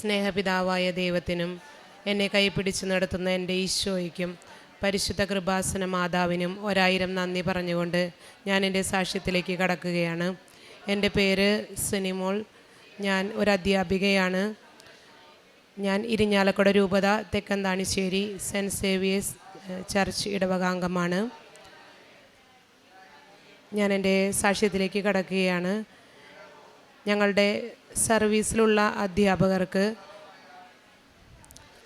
സ്നേഹപിതാവായ ദൈവത്തിനും എന്നെ കൈപിടിച്ച് നടത്തുന്ന എൻ്റെ ഈശോയ്ക്കും പരിശുദ്ധ കൃപാസന മാതാവിനും 1000 നന്ദി പറഞ്ഞുകൊണ്ട് ഞാൻ എൻ്റെ സാക്ഷ്യത്തിലേക്ക് കടക്കുകയാണ്. എൻ്റെ പേര് സുനിമോൾ. ഞാൻ ഒരു അധ്യാപികയാണ്. ഞാൻ ഇരിഞ്ഞാലക്കുട രൂപത തെക്കന്താണിശ്ശേരി സെൻറ്റ് സേവിയേഴ്സ് ചർച്ച് ഇടവകാംഗമാണ്. ഞാൻ എൻ്റെ സാക്ഷ്യത്തിലേക്ക് കടക്കുകയാണ്. ഞങ്ങളുടെ സർവീസിലുള്ള അധ്യാപകർക്ക്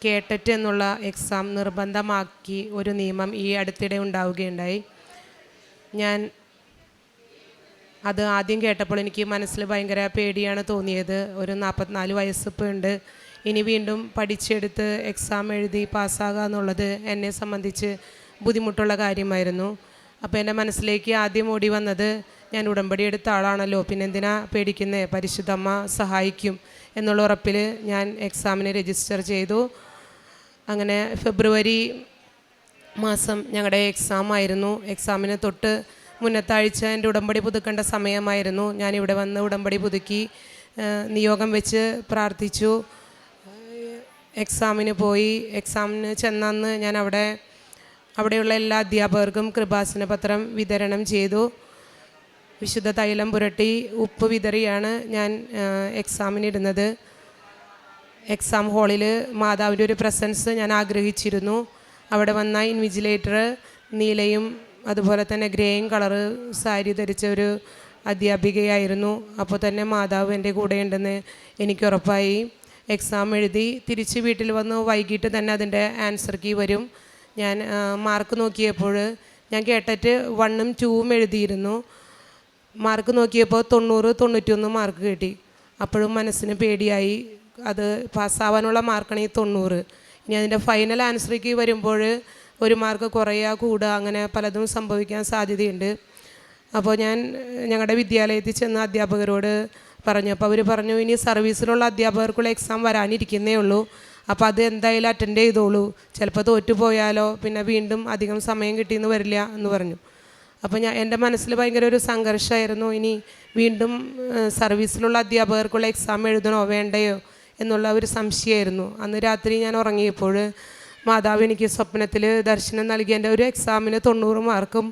കേട്ടറ്റ് എന്നുള്ള എക്സാം നിർബന്ധമാക്കി ഒരു നിയമം ഈ അടുത്തിടെ ഉണ്ടാവുകയുണ്ടായി. ഞാൻ അത് ആദ്യം കേട്ടപ്പോൾ എനിക്ക് മനസ്സിൽ ഭയങ്കര പേടിയാണ് തോന്നിയത്. ഒരു 44 വയസ്സിപ്പോൾ ഉണ്ട്. ഇനി വീണ്ടും പഠിച്ചെടുത്ത് എക്സാം എഴുതി പാസ്സാകുക എന്നുള്ളത് എന്നെ സംബന്ധിച്ച് ബുദ്ധിമുട്ടുള്ള കാര്യമായിരുന്നു. അപ്പോൾ എൻ്റെ മനസ്സിലേക്ക് ആദ്യം ഓടി വന്നത്, ഞാൻ ഉടമ്പടി എടുത്ത ആളാണല്ലോ, പിന്നെ എന്തിനാ പേടിക്കുന്നത്, പരിശുദ്ധമ്മ സഹായിക്കും എന്നുള്ള ഉറപ്പിൽ ഞാൻ എക്സാമിന് രജിസ്റ്റർ ചെയ്തു. അങ്ങനെ ഫെബ്രുവരി മാസം ഞങ്ങളുടെ എക്സാം ആയിരുന്നു. എക്സാമിന് തൊട്ട് മുന്നത്തെ ആഴ്ച എൻ്റെ ഉടമ്പടി പുതുക്കേണ്ട സമയമായിരുന്നു. ഞാനിവിടെ വന്ന് ഉടമ്പടി പുതുക്കി നിയോഗം വെച്ച് പ്രാർത്ഥിച്ചു. എക്സാമിന് പോയി. എക്സാമിന് ചെന്നന്ന് ഞാൻ അവിടെയുള്ള എല്ലാ അധ്യാപകർക്കും കൃപാസന പത്രം വിതരണം ചെയ്തു. വിശുദ്ധ തൈലം പുരട്ടി ഉപ്പ് വിതറിയാണ് ഞാൻ എക്സാമിനിടുന്നത്. എക്സാം ഹാളിൽ മാതാവിൻ്റെ ഒരു പ്രസൻസ് ഞാൻ ആഗ്രഹിച്ചിരുന്നു. അവിടെ വന്ന ഇൻവിജിലേറ്റർ നീലയും അതുപോലെ തന്നെ ഗ്രേയും കളറ് സാരി ധരിച്ച ഒരു അധ്യാപികയായിരുന്നു. അപ്പോൾ തന്നെ മാതാവ് എൻ്റെ കൂടെയുണ്ടെന്ന് എനിക്ക് ഉറപ്പായി. എക്സാം എഴുതി തിരിച്ച് വീട്ടിൽ വന്ന് വൈകിട്ട് തന്നെ അതിൻ്റെ ആൻസർ കീ വരും. ഞാൻ മാർക്ക് നോക്കിയപ്പോൾ ഞാൻ കേട്ടിട്ട് 1ഉം 2ഉം എഴുതിയിരുന്നു. മാർക്ക് നോക്കിയപ്പോൾ 90, 91 മാർക്ക് കിട്ടി. അപ്പോഴും മനസ്സിന് പേടിയായി. അത് പാസ്സാവാനുള്ള മാർക്കാണ് ഈ 90. ഇനി അതിൻ്റെ ഫൈനൽ ആൻസറിലേക്ക് വരുമ്പോൾ ഒരു മാർക്ക് കുറയുക കൂടുക അങ്ങനെ പലതും സംഭവിക്കാൻ സാധ്യതയുണ്ട്. അപ്പോൾ ഞാൻ ഞങ്ങളുടെ വിദ്യാലയത്തിൽ ചെന്ന അധ്യാപകരോട് പറഞ്ഞു. അപ്പോൾ അവർ പറഞ്ഞു, ഇനി സർവീസിലുള്ള അധ്യാപകർക്കുള്ള എക്സാം വരാനിരിക്കുന്നേ ഉള്ളൂ, അപ്പോൾ അത് എന്തായാലും അറ്റൻഡ് ചെയ്തോളൂ, ചിലപ്പോൾ തോറ്റുപോയാലോ പിന്നെ വീണ്ടും അധികം സമയം കിട്ടിയെന്ന് വരില്ല എന്ന് പറഞ്ഞു. അപ്പോൾ എൻ്റെ മനസ്സിൽ ഭയങ്കര ഒരു സംഘർഷമായിരുന്നു. ഇനി വീണ്ടും സർവീസിലുള്ള അധ്യാപകർക്കുള്ള എക്സാം എഴുതണോ വേണ്ടയോ എന്നുള്ള ഒരു സംശയമായിരുന്നു. അന്ന് രാത്രി ഞാൻ ഉറങ്ങിയപ്പോൾ മാതാവ് എനിക്ക് സ്വപ്നത്തിൽ ദർശനം നൽകി. എൻ്റെ ഒരു എക്സാമിന് 90 മാർക്കും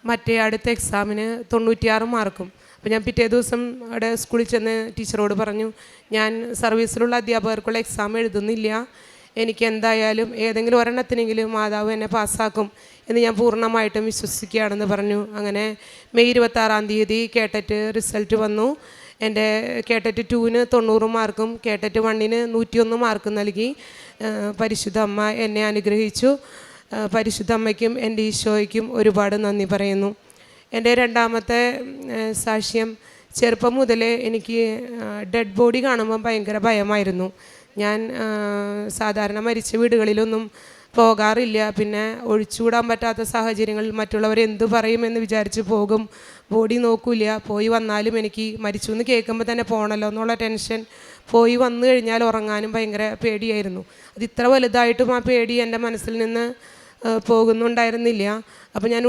മറ്റേ അടുത്ത എക്സാമിന് 96 മാർക്കും. അപ്പോൾ ഞാൻ പിറ്റേ ദിവസം അവിടെ സ്കൂളിൽ ചെന്ന് ടീച്ചറോട് പറഞ്ഞു, ഞാൻ സർവീസിലുള്ള അധ്യാപകർക്കുള്ള എക്സാം എഴുതുന്നില്ല, എനിക്ക് എന്തായാലും ഏതെങ്കിലും ഒരെണ്ണത്തിനെങ്കിലും മാതാവ് എന്നെ പാസ്സാക്കും എന്ന് ഞാൻ പൂർണ്ണമായിട്ടും വിശ്വസിക്കുകയാണെന്ന് പറഞ്ഞു. അങ്ങനെ മെയ് 26-ാം തീയതി കേട്ടറ്റ് റിസൾട്ട് വന്നു. എൻ്റെ കേട്ടറ്റ് 2ന് 90 മാർക്കും കേട്ടറ്റ് 1ന് 101 മാർക്കും നൽകി. പരിശുദ്ധ അമ്മ എന്നെ അനുഗ്രഹിച്ചു. പരിശുദ്ധ അമ്മയ്ക്കും എൻ്റെ ഈശോയ്ക്കും ഒരുപാട് നന്ദി പറയുന്നു. എൻ്റെ രണ്ടാമത്തെ സാക്ഷ്യം, ചെറുപ്പം മുതലേ എനിക്ക് ഡെഡ് ബോഡി കാണുമ്പോൾ ഭയങ്കര ഭയമായിരുന്നു. ഞാൻ സാധാരണ മരിച്ച വീടുകളിലൊന്നും പോകാറില്ല. പിന്നെ ഒഴിച്ചുകൂടാൻ പറ്റാത്ത സാഹചര്യങ്ങളിൽ മറ്റുള്ളവരെന്തു പറയുമെന്ന് വിചാരിച്ച് പോകും. ബോഡി നോക്കില്ല. പോയി വന്നാലും എനിക്ക് മരിച്ചു എന്ന് കേൾക്കുമ്പോൾ തന്നെ പോകണമല്ലോ എന്നുള്ള ടെൻഷൻ. പോയി വന്നു കഴിഞ്ഞാൽ ഉറങ്ങാനും ഭയങ്കര പേടിയായിരുന്നു. അത് ഇത്ര വലുതായിട്ടും ആ പേടി എൻ്റെ മനസ്സിൽ നിന്ന് പോകുന്നുണ്ടായിരുന്നില്ല. അപ്പോൾ ഞാൻ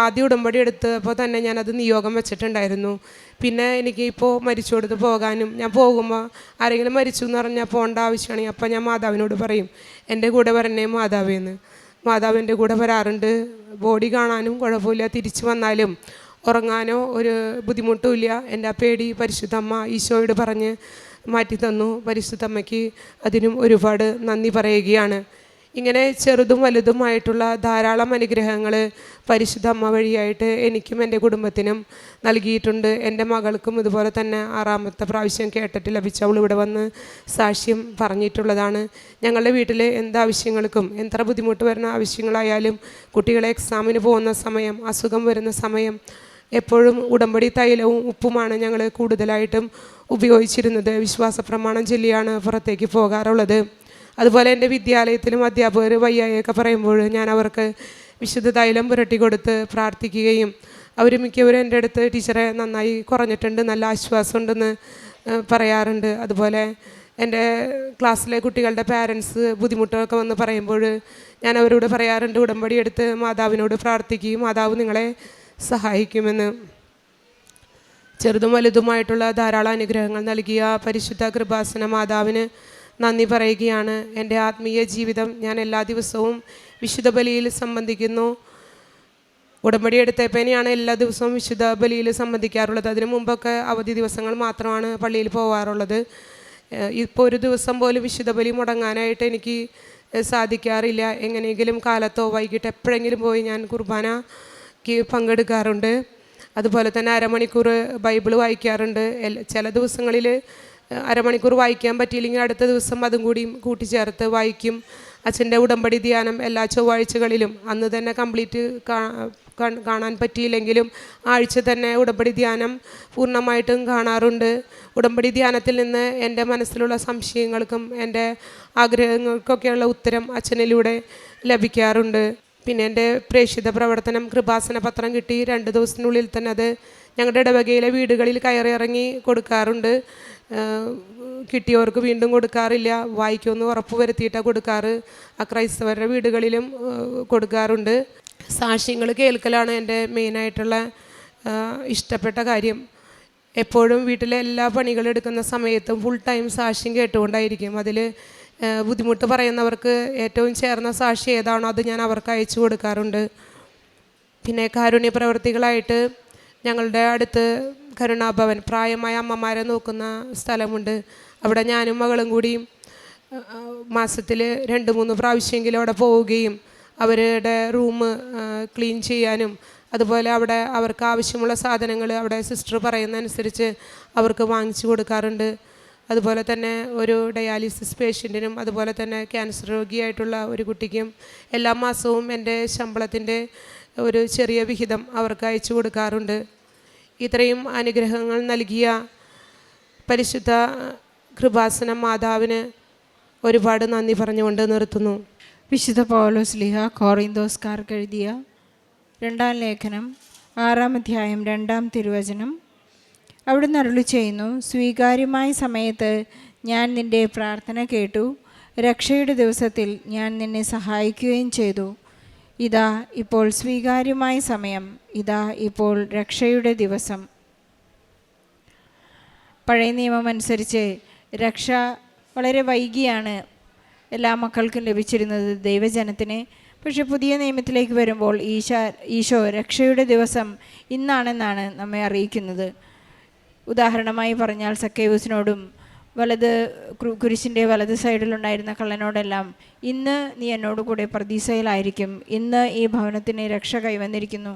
ആദ്യ ഉടമ്പടി എടുത്തപ്പോൾ തന്നെ ഞാനത് നിയോഗം വെച്ചിട്ടുണ്ടായിരുന്നു. പിന്നെ എനിക്ക് ഇപ്പോൾ മരിച്ചോടത്ത് പോകാനും, ഞാൻ പോകുമ്പോൾ ആരെങ്കിലും മരിച്ചു എന്ന് പറഞ്ഞാൽ പോകേണ്ട ആവശ്യമാണെങ്കിൽ അപ്പോൾ ഞാൻ മാതാവിനോട് പറയും, എൻ്റെ കൂടെ വരണേ മാതാവേന്ന്. മാതാവ് എൻ്റെ കൂടെ വരാറുണ്ട്. ബോഡി കാണാനും കുഴപ്പമില്ല, തിരിച്ചു വന്നാലും ഉറങ്ങാനോ ഒരു ബുദ്ധിമുട്ടുമില്ല. എൻ്റെ ആ പേടി പരിശുദ്ധമ്മ ഈശോയോട് പറഞ്ഞ് മാറ്റി തന്നു. പരിശുദ്ധമ്മയ്ക്ക് അതിനും ഒരുപാട് നന്ദി പറയുകയാണ്. ഇങ്ങനെ ചെറുതും വലുതുമായിട്ടുള്ള ധാരാളം അനുഗ്രഹങ്ങൾ പരിശുദ്ധ അമ്മ വഴിയായിട്ട് എനിക്കും എൻ്റെ കുടുംബത്തിനും നൽകിയിട്ടുണ്ട്. എൻ്റെ മകൾക്കും ഇതുപോലെ തന്നെ 6ാമത്തെ പ്രാവശ്യം കേട്ടിട്ട് ലഭിച്ച അവൾ ഇവിടെ വന്ന് സാക്ഷ്യം പറഞ്ഞിട്ടുള്ളതാണ്. ഞങ്ങളുടെ വീട്ടിൽ എന്താവശ്യങ്ങൾക്കും എത്ര ബുദ്ധിമുട്ട് വരുന്ന ആവശ്യങ്ങളായാലും, കുട്ടികളെ എക്സാമിന് പോകുന്ന സമയം, അസുഖം വരുന്ന സമയം എപ്പോഴും ഉടമ്പടി തൈലവും ഉപ്പുമാണ് ഞങ്ങൾ കൂടുതലായിട്ടും ഉപയോഗിച്ചിരുന്നത്. വിശ്വാസ പ്രമാണം ചൊല്ലിയാണ് പുറത്തേക്ക് പോകാറുള്ളത്. അതുപോലെ എൻ്റെ വിദ്യാലയത്തിലും അധ്യാപകർ വയ്യായൊക്കെ പറയുമ്പോൾ ഞാൻ അവർക്ക് വിശുദ്ധ തൈലം പുരട്ടി കൊടുത്ത് പ്രാർത്ഥിക്കുകയും അവർ മിക്കവരും എൻ്റെ അടുത്ത് ടീച്ചറെ നന്നായി കുറഞ്ഞിട്ടുണ്ട്, നല്ല ആശ്വാസമുണ്ടെന്ന് പറയാറുണ്ട്. അതുപോലെ എൻ്റെ ക്ലാസ്സിലെ കുട്ടികളുടെ പാരൻസ് ബുദ്ധിമുട്ടൊക്കെ വന്ന് പറയുമ്പോൾ ഞാൻ അവരോട് പറയാറുണ്ട്, ഉടമ്പടി എടുത്ത് മാതാവിനോട് പ്രാർത്ഥിക്കുകയും മാതാവ് നിങ്ങളെ സഹായിക്കുമെന്ന്. ചെറുതും വലുതുമായിട്ടുള്ള ധാരാളം അനുഗ്രഹങ്ങൾ നൽകിയ പരിശുദ്ധ കൃപാസന മാതാവിന് നന്ദി പറയുകയാണ്. എൻ്റെ ആത്മീയ ജീവിതം ഞാൻ എല്ലാ ദിവസവും വിശുദ്ധ ബലിയിൽ സംബന്ധിക്കുന്നു. ഉടമ്പടി എടുത്തപ്പോഴാണ് എല്ലാ ദിവസവും വിശുദ്ധ ബലിയിൽ സംബന്ധിക്കാറുള്ളത്. അതിനു മുമ്പൊക്കെ അവധി ദിവസങ്ങൾ മാത്രമാണ് പള്ളിയിൽ പോകാറുള്ളത്. ഇപ്പോൾ ഒരു ദിവസം പോലും വിശുദ്ധ ബലി മുടങ്ങാനായിട്ട് എനിക്ക് സാധിക്കാറില്ല. എങ്ങനെയെങ്കിലും കാലത്തോ വൈകിട്ട് എപ്പോഴെങ്കിലും പോയി ഞാൻ കുർബാനയ്ക്ക് പങ്കെടുക്കാറുണ്ട്. അതുപോലെ തന്നെ അരമണിക്കൂർ ബൈബിൾ വായിക്കാറുണ്ട്. ചില ദിവസങ്ങളിൽ അരമണിക്കൂർ വായിക്കാൻ പറ്റിയില്ലെങ്കിൽ അടുത്ത ദിവസം അതും കൂടി കൂട്ടിച്ചേർത്ത് വായിക്കും. അച്ഛൻ്റെ ഉടമ്പടി ധ്യാനം എല്ലാ ചൊവ്വാഴ്ചകളിലും അന്ന് തന്നെ കംപ്ലീറ്റ് കാണാൻ പറ്റിയില്ലെങ്കിലും ആഴ്ച തന്നെ ഉടമ്പടി ധ്യാനം പൂർണ്ണമായിട്ടും കാണാറുണ്ട്. ഉടമ്പടി ധ്യാനത്തിൽ നിന്ന് എൻ്റെ മനസ്സിലുള്ള സംശയങ്ങൾക്കും എൻ്റെ ആഗ്രഹങ്ങൾക്കൊക്കെയുള്ള ഉത്തരം അച്ഛനിലൂടെ ലഭിക്കാറുണ്ട്. പിന്നെ എൻ്റെ പ്രേക്ഷിത പ്രവർത്തനം കൃപാസന പത്രം കിട്ടി 2 ദിവസത്തിനുള്ളിൽ തന്നെ അത് ഞങ്ങളുടെ ഇടവകയിലെ വീടുകളിൽ കയറിയിറങ്ങി കൊടുക്കാറുണ്ട്. കിട്ടിയവർക്ക് വീണ്ടും കൊടുക്കാറില്ല, വായിക്കുമെന്ന് ഉറപ്പ് വരുത്തിയിട്ടാണ് കൊടുക്കാറ്. ക്രൈസ്തവരുടെ വീടുകളിലും കൊടുക്കാറുണ്ട്. സാക്ഷ്യങ്ങൾ കേൾക്കലാണ് എൻ്റെ മെയിനായിട്ടുള്ള ഇഷ്ടപ്പെട്ട കാര്യം. എപ്പോഴും വീട്ടിലെ എല്ലാ പണികളെടുക്കുന്ന സമയത്തും ഫുൾ ടൈം സാക്ഷ്യം കേട്ടുകൊണ്ടായിരിക്കും. അതിൽ ബുദ്ധിമുട്ട് പറയുന്നവർക്ക് ഏറ്റവും ചേർന്ന സാക്ഷി ഏതാണോ അത് ഞാൻ അവർക്ക് അയച്ചു കൊടുക്കാറുണ്ട്. പിന്നെ കാരുണ്യ പ്രവർത്തികളായിട്ട് ഞങ്ങളുടെ അടുത്ത് കരുണാഭവൻ പ്രായമായ അമ്മമാരെ നോക്കുന്ന സ്ഥലമുണ്ട്. അവിടെ ഞാനും മകളും കൂടി മാസത്തിൽ 2-3 പ്രാവശ്യമെങ്കിലും അവിടെ പോവുകയും അവരുടെ റൂം ക്ലീൻ ചെയ്യാനും അതുപോലെ അവിടെ അവർക്ക് ആവശ്യമുള്ള സാധനങ്ങൾ അവിടെ സിസ്റ്റർ പറയുന്നതനുസരിച്ച് അവർക്ക് വാങ്ങിച്ചു കൊടുക്കാറുണ്ട്. അതുപോലെ തന്നെ ഒരു ഡയാലിസിസ് പേഷ്യൻറ്റിനും അതുപോലെ തന്നെ ക്യാൻസർ രോഗിയായിട്ടുള്ള ഒരു കുട്ടിക്കും എല്ലാ മാസവും എൻ്റെ ശമ്പളത്തിൻ്റെ ഒരു ചെറിയ വിഹിതം അവർക്ക് അയച്ചു കൊടുക്കാറുണ്ട്. ഇത്രയും അനുഗ്രഹങ്ങൾ നൽകിയ പരിശുദ്ധ കൃപാസന മാതാവിന് ഒരുപാട് നന്ദി പറഞ്ഞുകൊണ്ട് നിർത്തുന്നു. വിശുദ്ധ പൗലോസ്ലീഹ കൊറിന്തോസ്കാർക്ക് എഴുതിയ 2-ാം ലേഖനം 6-ാം അധ്യായം 2-ാം തിരുവചനം. അവിടുന്ന് അരുളി ചെയ്യുന്നു, സ്വീകാര്യമായ സമയത്ത് ഞാൻ നിൻ്റെ പ്രാർത്ഥന കേട്ടു, രക്ഷയുടെ ദിവസത്തിൽ ഞാൻ നിന്നെ സഹായിക്കുകയും ചെയ്തു. ഇതാ ഇപ്പോൾ സ്വീകാര്യമായ സമയം, ഇതാ ഇപ്പോൾ രക്ഷയുടെ ദിവസം. പഴയ നിയമം അനുസരിച്ച് രക്ഷ വളരെ വൈകിയാണ് എല്ലാ മക്കൾക്കും ലഭിച്ചിരുന്നത്, ദൈവജനത്തിന്. പക്ഷെ പുതിയ നിയമത്തിലേക്ക് വരുമ്പോൾ ഈശോ രക്ഷയുടെ ദിവസം ഇന്നാണെന്നാണ് നമ്മെ അറിയിക്കുന്നത്. ഉദാഹരണമായി പറഞ്ഞാൽ സക്കേവൂസിനോടും കുരിശിൻ്റെ വലത് സൈഡിലുണ്ടായിരുന്ന കള്ളനോടെല്ലാം ഇന്ന് നീ എന്നോട് കൂടെ പർദീസയിലായിരിക്കും, ഇന്ന് ഈ ഭവനത്തിന് രക്ഷ കൈവന്നിരിക്കുന്നു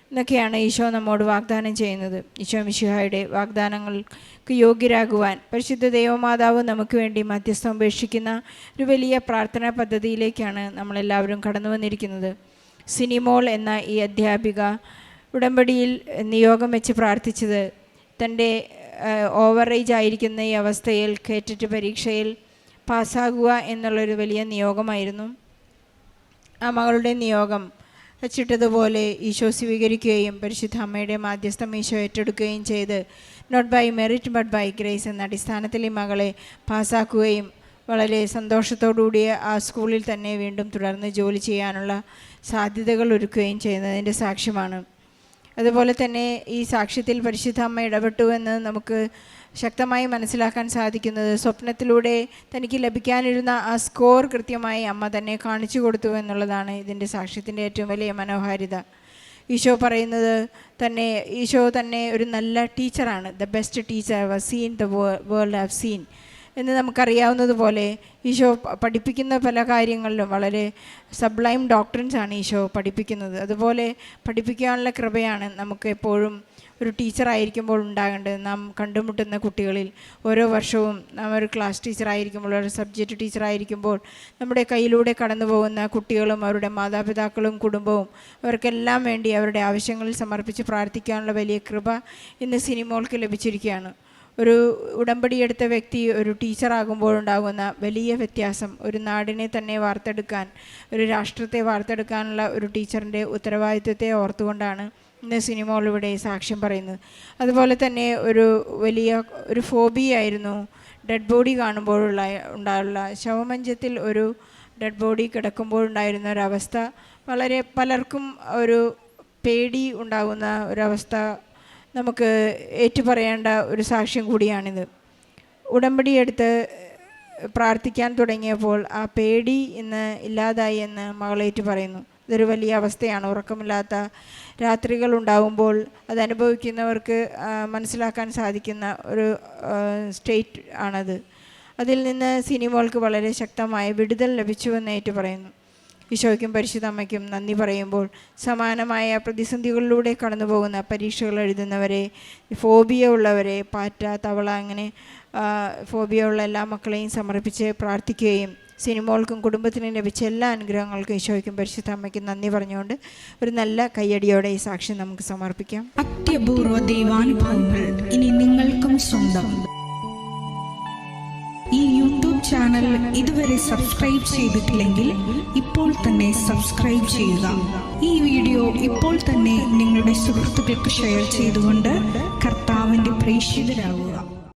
എന്നൊക്കെയാണ് ഈശോ നമ്മോട് വാഗ്ദാനം ചെയ്യുന്നത്. ഈശോ മിശിഹായുടെ വാഗ്ദാനങ്ങൾക്ക് യോഗ്യരാകുവാൻ പരിശുദ്ധ ദൈവമാതാവ് നമുക്ക് വേണ്ടി മധ്യസ്ഥം ഉപേക്ഷിക്കുന്ന ഒരു വലിയ പ്രാർത്ഥനാ പദ്ധതിയിലേക്കാണ് നമ്മളെല്ലാവരും കടന്നു വന്നിരിക്കുന്നത്. സിനിമോൾ എന്ന ഈ അധ്യാപിക ഉടമ്പടിയിൽ നിയോഗം വെച്ച് പ്രാർത്ഥിച്ചത് തൻ്റെ ഓവറേജ് ആയിരിക്കുന്ന ഈ അവസ്ഥയിൽ കേറ്റിട്ട് പരീക്ഷയിൽ പാസ്സാകുക എന്നുള്ളൊരു വലിയ നിയോഗമായിരുന്നു. ആ മകളുടെ നിയോഗം വച്ചിട്ടതുപോലെ ഈശോ സ്വീകരിക്കുകയും പരിശുദ്ധ അമ്മയുടെ മാധ്യസ്ഥം ഈശോ ഏറ്റെടുക്കുകയും ചെയ്ത് not by merit but by grace എന്ന അടിസ്ഥാനത്തിൽ ഈ മകളെ പാസ്സാക്കുകയും വളരെ സന്തോഷത്തോടുകൂടിയ ആ സ്കൂളിൽ തന്നെ വീണ്ടും തുടർന്ന് ജോലി ചെയ്യാനുള്ള സാധ്യതകൾ ഒരുക്കുകയും ചെയ്യുന്നതിൻ്റെ സാക്ഷ്യമാണ്. അതുപോലെ തന്നെ ഈ സാക്ഷ്യത്തിൽ പരിശുദ്ധ അമ്മ ഇടപെട്ടു എന്ന് നമുക്ക് ശക്തമായി മനസ്സിലാക്കാൻ സാധിക്കുന്നത് സ്വപ്നത്തിലൂടെ തനിക്ക് ലഭിക്കാനിരുന്ന ആ സ്കോർ കൃത്യമായി അമ്മ തന്നെ കാണിച്ചു കൊടുത്തു എന്നുള്ളതാണ് ഇതിൻ്റെ സാക്ഷ്യത്തിൻ്റെ ഏറ്റവും വലിയ മനോഹാരിത. ഈശോ പറയുന്നത് തന്നെ, ഈശോ തന്നെ ഒരു നല്ല ടീച്ചറാണ്. The best teacher I have seen the world have seen എന്ന് നമുക്കറിയാവുന്നതുപോലെ ഈശോ പഠിപ്പിക്കുന്ന പല കാര്യങ്ങളിലും വളരെ സബ്ലൈം ഡോക്ട്രിൻസാണ് ഈശോ പഠിപ്പിക്കുന്നത്. അതുപോലെ പഠിപ്പിക്കാനുള്ള കൃപയാണ് നമുക്ക് എപ്പോഴും ഒരു ടീച്ചറായിരിക്കുമ്പോൾ ഉണ്ടാകേണ്ടത്. നാം കണ്ടുമുട്ടുന്ന കുട്ടികളിൽ ഓരോ വർഷവും നാം ഒരു ക്ലാസ് ടീച്ചറായിരിക്കുമ്പോൾ, ഒരു സബ്ജക്റ്റ് ടീച്ചറായിരിക്കുമ്പോൾ നമ്മുടെ കയ്യിലൂടെ കടന്നു പോകുന്ന കുട്ടികളും അവരുടെ മാതാപിതാക്കളും കുടുംബവും അവർക്കെല്ലാം വേണ്ടി അവരുടെ ആവശ്യങ്ങളിൽ സമർപ്പിച്ച് പ്രാർത്ഥിക്കാനുള്ള വലിയ കൃപ ഇന്ന് സിനിമോൾക്ക് ലഭിച്ചിരിക്കുകയാണ്. ഒരു ഉടമ്പടിയെടുത്ത വ്യക്തി ഒരു ടീച്ചറാകുമ്പോഴുണ്ടാകുന്ന വലിയ വ്യത്യാസം, ഒരു നാടിനെ തന്നെ വാർത്തെടുക്കാൻ, ഒരു രാഷ്ട്രത്തെ വാർത്തെടുക്കാനുള്ള ഒരു ടീച്ചറിൻ്റെ ഉത്തരവാദിത്വത്തെ ഓർത്തുകൊണ്ടാണ് ഇന്ന് സിനിമകൾ ഇവിടെ സാക്ഷ്യം പറയുന്നത്. അതുപോലെ തന്നെ ഒരു വലിയ ഒരു ഫോബിയായിരുന്നു ഡെഡ് ബോഡി കാണുമ്പോഴുള്ള ശവമഞ്ചത്തിൽ ഒരു ഡെഡ് ബോഡി കിടക്കുമ്പോഴുണ്ടായിരുന്ന ഒരവസ്ഥ. വളരെ പലർക്കും ഒരു പേടി ഉണ്ടാകുന്ന ഒരവസ്ഥ നമുക്ക് ഏറ്റുപറയേണ്ട ഒരു സാക്ഷ്യം കൂടിയാണിത്. ഉടമ്പടിയെടുത്ത് പ്രാർത്ഥിക്കാൻ തുടങ്ങിയപ്പോൾ ആ പേടി ഇന്ന് ഇല്ലാതായി എന്ന് മകളേറ്റ് പറയുന്നു. ഇതൊരു വലിയ അവസ്ഥയാണ്. ഉറക്കമില്ലാത്ത രാത്രികൾ ഉണ്ടാകുമ്പോൾ അതനുഭവിക്കുന്നവർക്ക് മനസ്സിലാക്കാൻ സാധിക്കുന്ന ഒരു സ്റ്റേറ്റ് ആണത്. അതിൽ നിന്ന് സിനിമകൾക്ക് വളരെ ശക്തമായ വിടുതൽ ലഭിച്ചുവെന്ന് ഏറ്റു പറയുന്നു. ഈശോയ്ക്കും പരിശുദ്ധ അമ്മയ്ക്കും നന്ദി പറയുമ്പോൾ സമാനമായ പ്രതിസന്ധികളിലൂടെ കടന്നു പോകുന്ന പരീക്ഷകൾ എഴുതുന്നവരെ, ഫോബിയ ഉള്ളവരെ, പാറ്റ, തവള, അങ്ങനെ ഫോബിയ ഉള്ള എല്ലാ മക്കളെയും സമർപ്പിച്ച് പ്രാർത്ഥിക്കുകയും സിനിമകൾക്കും കുടുംബത്തിനും ലഭിച്ച എല്ലാ അനുഗ്രഹങ്ങൾക്കും ഈശോയ്ക്കും പരിശുദ്ധ അമ്മയ്ക്കും നന്ദി പറഞ്ഞുകൊണ്ട് ഒരു നല്ല കയ്യടിയോടെ ഈ സാക്ഷ്യം നമുക്ക് സമർപ്പിക്കാം. അത്യപൂർവ ദൈവാനുഭവങ്ങൾ ഇനി നിങ്ങൾക്കും സ്വന്തം. ഈ യൂട്യൂബ് ചാനൽ ഇതുവരെ സബ്സ്ക്രൈബ് ചെയ്തിട്ടില്ലെങ്കിൽ ഇപ്പോൾ തന്നെ സബ്സ്ക്രൈബ് ചെയ്യുക. ഈ വീഡിയോ ഇപ്പോൾ തന്നെ നിങ്ങളുടെ സുഹൃത്തുക്കൾക്ക് ഷെയർ ചെയ്തുകൊണ്ട് കർത്താവിൻ്റെ പ്രേക്ഷിതരാകുക.